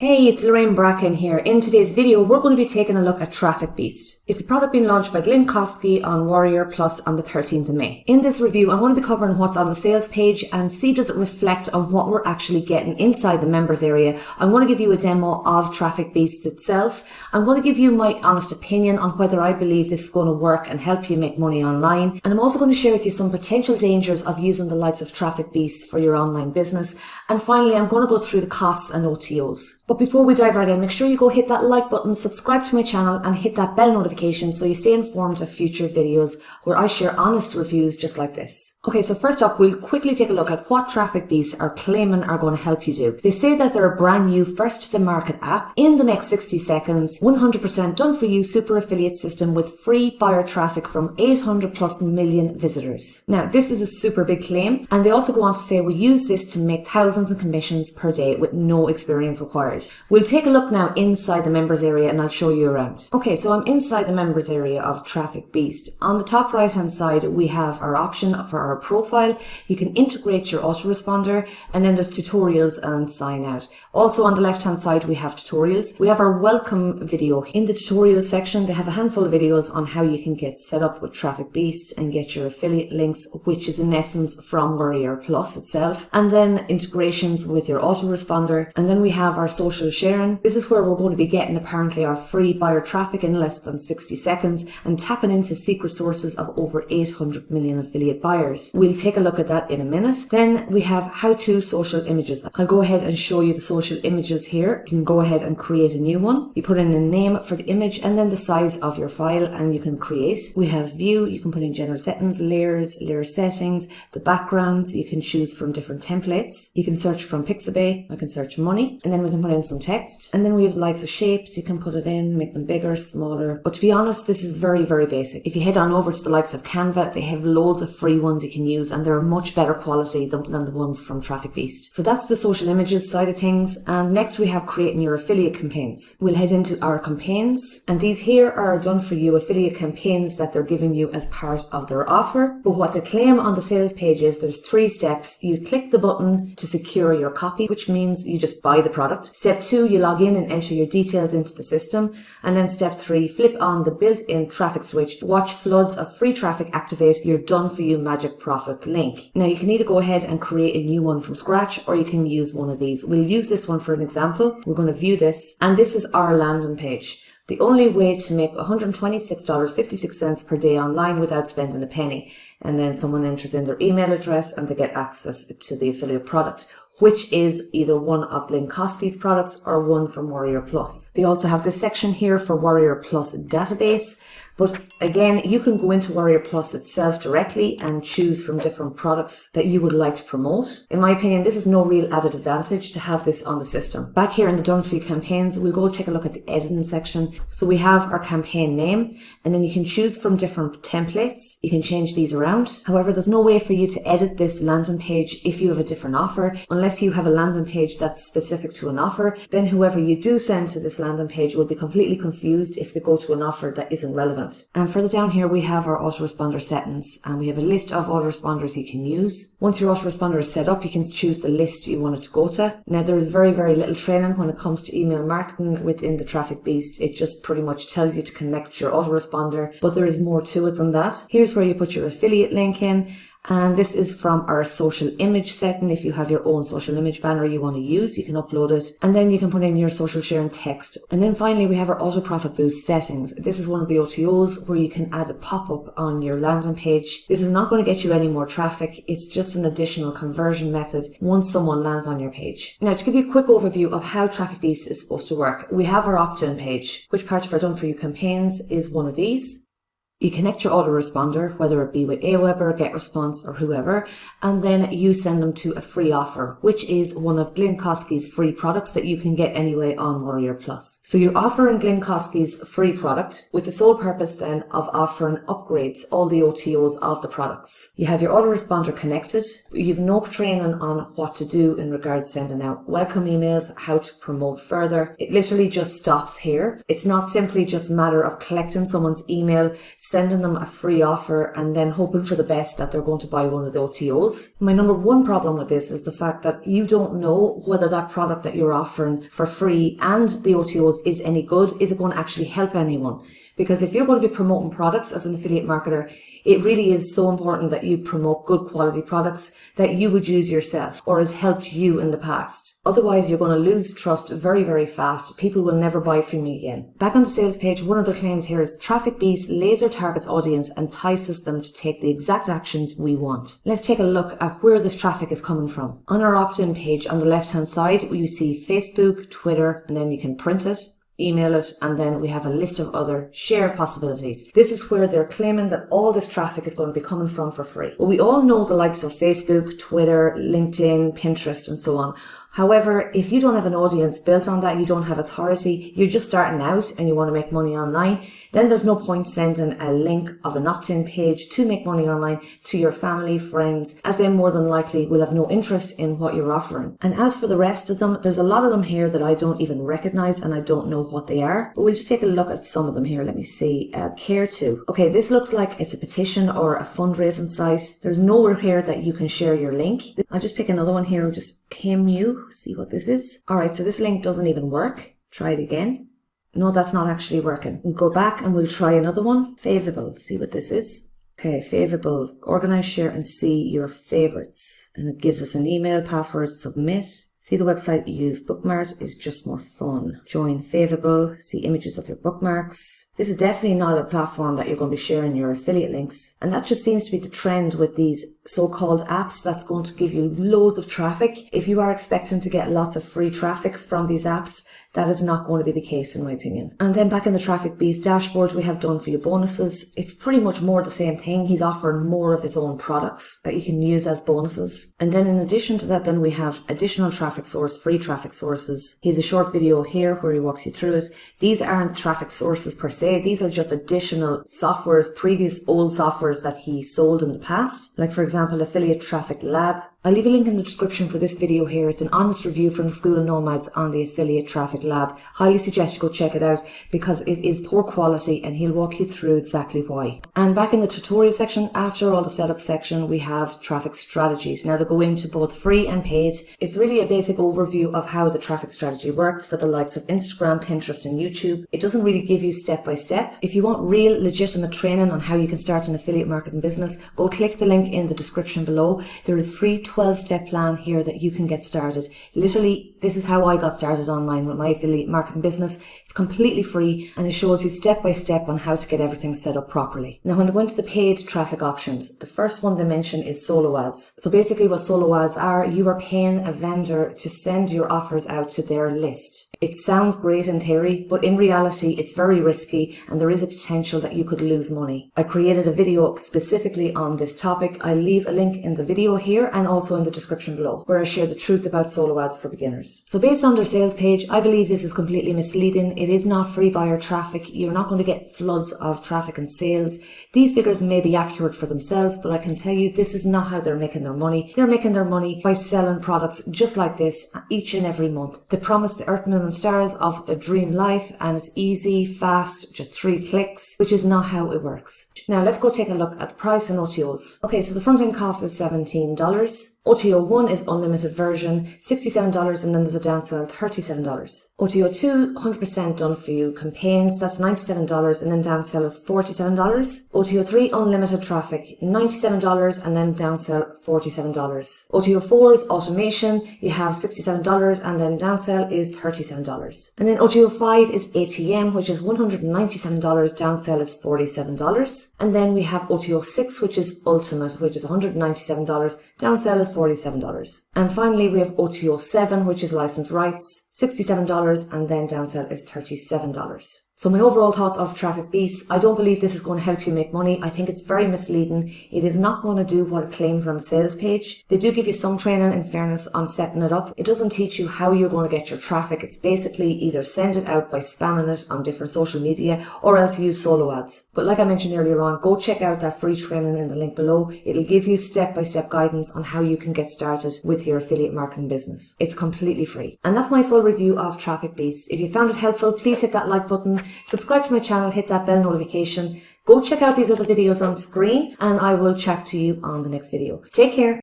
Hey, it's Lorraine Bracken here. In today's video, we're going to be taking a look at Traffic Beast. It's a product being launched by Glynn Kosky on Warrior Plus on the 13th of May. In this review, I'm going to be covering what's on the sales page and see does it reflect on what we're actually getting inside the members area. I'm going to give you a demo of Traffic Beast itself. I'm going to give you my honest opinion on whether I believe this is going to work and help you make money online. And I'm also going to share with you some potential dangers of using the likes of Traffic Beast for your online business. And finally, I'm going to go through the costs and OTO'S. But before we dive right in, make sure you go hit that like button, subscribe to my channel and hit that bell notification so you stay informed of future videos where I share honest reviews just like this. Okay, so first up, we'll quickly take a look at what Traffic Beasts are claiming are going to help you do. They say that they're a brand new first to the market app in the next 60 seconds, 100% done for you super affiliate system with free buyer traffic from 800 plus million visitors. Now, this is a super big claim, and they also go on to say we use this to make thousands of commissions per day with no experience required. We'll take a look now inside the members area and I'll show you around. Okay, so I'm inside the members area of Traffic Beast. On the top right hand side, we have our option for our profile. You can integrate your autoresponder, and then there's tutorials and sign out. Also on the left hand side, we have tutorials. We have our welcome video. In the tutorials section, they have a handful of videos on how you can get set up with Traffic Beast and get your affiliate links, which is in essence from Warrior Plus itself. And then integrations with your autoresponder. And then we have our social sharing. This is where we're going to be getting apparently our free buyer traffic in less than 60 seconds and tapping into secret sources of over 800 million affiliate buyers. We'll take a look at that in a minute. Then we have how-to social images. I'll go ahead and show you the social images here. You can go ahead and create a new one. You put in a name for the image and then the size of your file and you can create. We have view. You can put in general settings, layers, layer settings, the backgrounds. You can choose from different templates. You can search from Pixabay. I can search money, and then we can put in some text. And then we have the likes of shapes. You can put it in, make them bigger, smaller. But to be honest, this is very, very basic. If you head on over to the likes of Canva, they have loads of free ones you can use and they're much better quality than the ones from Traffic Beast. So that's the social images side of things. And next we have creating your affiliate campaigns. We'll head into our campaigns, and these here are done for you affiliate campaigns that they're giving you as part of their offer. But what they claim on the sales page is there's 3 steps. You click the button to secure your copy, which means you just buy the product. Step 2, you log in and enter your details into the system. And then step 3, flip on the built-in traffic switch, watch floods of free traffic activate your done for you magic profit link. Now you can either go ahead and create a new one from scratch or you can use one of these. We'll use this one for an example. We're going to view this, and this is our landing page. The only way to make $126.56 per day online without spending a penny. And then someone enters in their email address and they get access to the affiliate product, which is either one of Glynn Kosky's products or one from Warrior Plus. They also have this section here for Warrior Plus database. But again, you can go into Warrior Plus itself directly and choose from different products that you would like to promote. In my opinion, this is no real added advantage to have this on the system. Back here in the Done For You campaigns, we'll go take a look at the editing section. So we have our campaign name, and then you can choose from different templates. You can change these around. However, there's no way for you to edit this landing page if you have a different offer. Unless you have a landing page that's specific to an offer, then whoever you do send to this landing page will be completely confused if they go to an offer that isn't relevant. And further down here we have our autoresponder settings, and we have a list of autoresponders you can use. Once your autoresponder is set up, you can choose the list you want it to go to. Now there is very, very little training when it comes to email marketing within the Traffic Beast. It just pretty much tells you to connect your autoresponder, but there is more to it than that. Here's where you put your affiliate link in. And this is from our social image setting. If you have your own social image banner you want to use, you can upload it. And then you can put in your social sharing text. And then finally, we have our auto profit boost settings. This is one of the OTO'S where you can add a pop-up on your landing page. This is not going to get you any more traffic. It's just an additional conversion method once someone lands on your page. Now, to give you a quick overview of how Traffic Beast is supposed to work, we have our opt-in page, which part of our Done For You campaigns is one of these. You connect your autoresponder, whether it be with Aweber, GetResponse or whoever, and then you send them to a free offer, which is one of Glynn Kosky's free products that you can get anyway on Warrior Plus. So you're offering Glynn Kosky's free product with the sole purpose then of offering upgrades, all the OTO'S of the products. You have your autoresponder connected. You've no training on what to do in regards to sending out welcome emails, how to promote further. It literally just stops here. It's not simply just a matter of collecting someone's email, sending them a free offer and then hoping for the best that they're going to buy one of the OTOs. My number one problem with this is the fact that you don't know whether that product that you're offering for free and the OTOs is any good. Is it going to actually help anyone? Because if you're going to be promoting products as an affiliate marketer, it really is so important that you promote good quality products that you would use yourself or has helped you in the past. Otherwise, you're going to lose trust very, very fast. People will never buy from you again. Back on the sales page, one of the claims here is Traffic Beast laser targets audience and entices them to take the exact actions we want. Let's take a look at where this traffic is coming from. On our opt-in page on the left-hand side, we see Facebook, Twitter, and then you can print it, email it, and then we have a list of other share possibilities. This is where they're claiming that all this traffic is going to be coming from for free. Well, we all know the likes of Facebook, Twitter, LinkedIn, Pinterest, and so on. However, if you don't have an audience built on that, you don't have authority, you're just starting out and you want to make money online, then there's no point sending a link of an opt-in page to make money online to your family, friends, as they more than likely will have no interest in what you're offering. And as for the rest of them, there's a lot of them here that I don't even recognize and I don't know what they are. But we'll just take a look at some of them here. Let me see. Care to. Okay, this looks like it's a petition or a fundraising site. There's nowhere here that you can share your link. I'll just pick another one here. Just Camu. See what this is. All right, so this link doesn't even work. Try it again. No, that's not actually working. We'll go back and we'll try another one. Favorable. See what this is. Okay, favorable. Organize, share, and see your favorites. And it gives us an email, password, submit. See the website you've bookmarked is just more fun. Join Favorable. See images of your bookmarks. This is definitely not a platform that you're going to be sharing your affiliate links. And that just seems to be the trend with these so-called apps that's going to give you loads of traffic. If you are expecting to get lots of free traffic from these apps, that is not going to be the case in my opinion. And then back in the Traffic Beast dashboard, we have done for you bonuses. It's pretty much more the same thing. He's offering more of his own products that you can use as bonuses. And then in addition to that, then we have additional traffic source, free traffic sources. He has a short video here where he walks you through it. These aren't traffic sources per se. These are just additional softwares, previous old softwares that he sold in the past. Like for example, Affiliate Traffic Lab. I'll leave a link in the description for this video here. It's an honest review from the School of Nomads on the Affiliate Traffic Lab. Highly suggest you go check it out because it is poor quality and he'll walk you through exactly why. And back in the tutorial section, after all the setup section, we have traffic strategies. Now they go into both free and paid. It's really a basic overview of how the traffic strategy works for the likes of Instagram, Pinterest, and YouTube. It doesn't really give you step by step. If you want real legitimate training on how you can start an affiliate marketing business, go click the link in the description below. There is free 12-step plan here that you can get started. Literally, this is how I got started online with my affiliate marketing business. It's completely free and it shows you step by step on how to get everything set up properly. Now, when they go into the paid traffic options, the first one they mention is solo ads. So basically what solo ads are, you are paying a vendor to send your offers out to their list. It sounds great in theory, but in reality, it's very risky and there is a potential that you could lose money. I created a video specifically on this topic. I'll leave a link in the video here and also in the description below, where I share the truth about solo ads for beginners. So based on their sales page, I believe this is completely misleading. It is not free buyer traffic. You're not going to get floods of traffic and sales. These figures may be accurate for themselves, but I can tell you this is not how they're making their money. They're making their money by selling products just like this each and every month. They promise the earth, moon and stars of a dream life and it's easy, fast, just 3 clicks, which is not how it works. Now let's go take a look at the price and OTOs. Okay, so the front end cost is $17. OTO 1 is unlimited version, $67, and then there's a downsell, $37. OTO 2, 100% done for you campaigns, that's $97, and then downsell is $47. OTO 3, unlimited traffic, $97, and then downsell, $47. OTO 4 is automation, you have $67, and then downsell is $37. And then OTO 5 is ATM, which is $197, downsell is $47. And then we have OTO 6, which is ultimate, which is $197, downsell is $47. And finally, we have OTO 7, which is license rights, $67, and then downsell is $37. So my overall thoughts of Traffic Beast, I don't believe this is going to help you make money. I think it's very misleading. It is not going to do what it claims on the sales page. They do give you some training in fairness on setting it up. It doesn't teach you how you're going to get your traffic. It's basically either send it out by spamming it on different social media or else use solo ads. But like I mentioned earlier on, go check out that free training in the link below. It'll give you step-by-step guidance on how you can get started with your affiliate marketing business. It's completely free. And that's my full review of Traffic Beast. If you found it helpful, please hit that like button. Subscribe to my channel, hit that bell notification. Go check out these other videos on screen and I will chat to you on the next video. Take care.